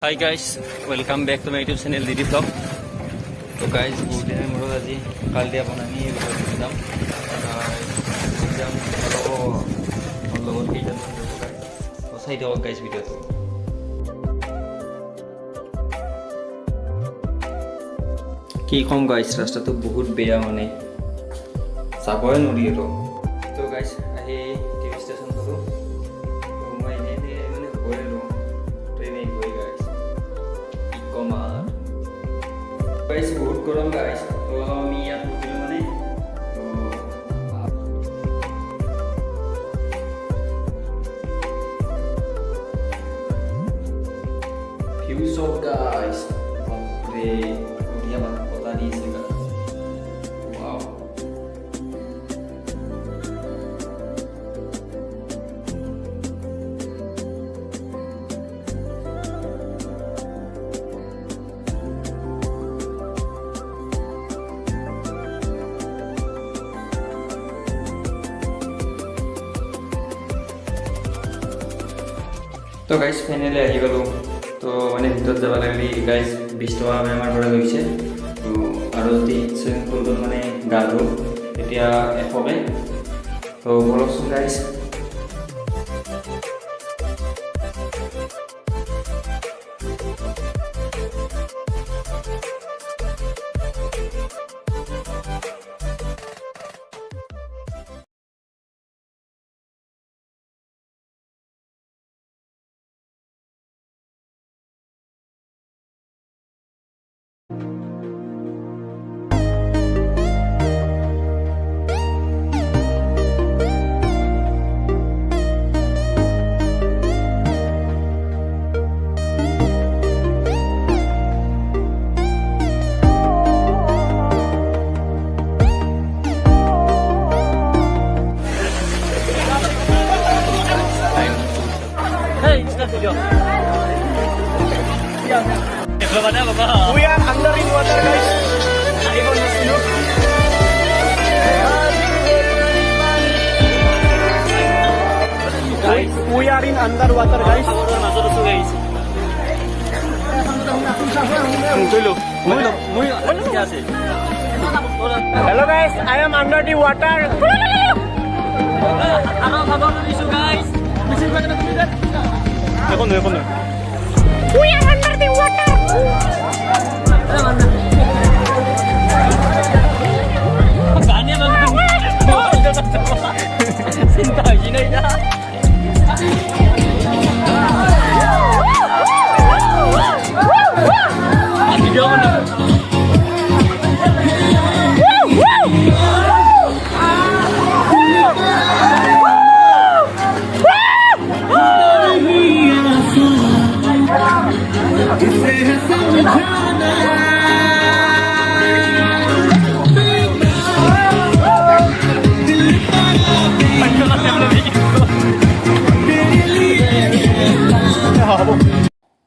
Hi guys, welcome back to my YouTube channel DD Vlog. So guys, बहुत दिन में आज कल दिया बनानी है वीडियो एकदम और लोगों की जब तो सही तो guys वीडियो तो की कम guys रास्ता तो बहुत बेया माने साबोय नोरी तो guys आही टीवी स्टेशन तो मैं ने माने होय रो ट्रेन में होय guys कमार guys बहुत गरम guys तो আমি ইয়াত উঠিলো মানে ভিউ সব guys বাপরে ওড়িয়া বাত পতা দিয়েছে guys ওয়াও तो गाइस फाइनली आহি গলো তো মানে ভিতৰত যাব লাগলি গাইস 20 টকা আমাৰ পৰা লৈছে তো আৰু যদি সুইমিং পুলত মানে গা ধো এতিয়া এফবে তো বলকচোন guys We are under in water, guys. We are in underwater, guys. Hello, guys. I am under the water. We are under the water.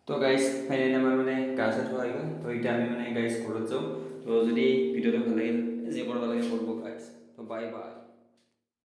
तो गाइस फाइनली আমাৰ মানে গাছ ধোৱা হৈ গ'ল তো এতিয়া আমি মানে গাইস ঘৰত যাওঁ তো যদি ভিডিওটো ভাল লাগিল যে কৰিব লাগে কৰিব গাইস তো বাই বাই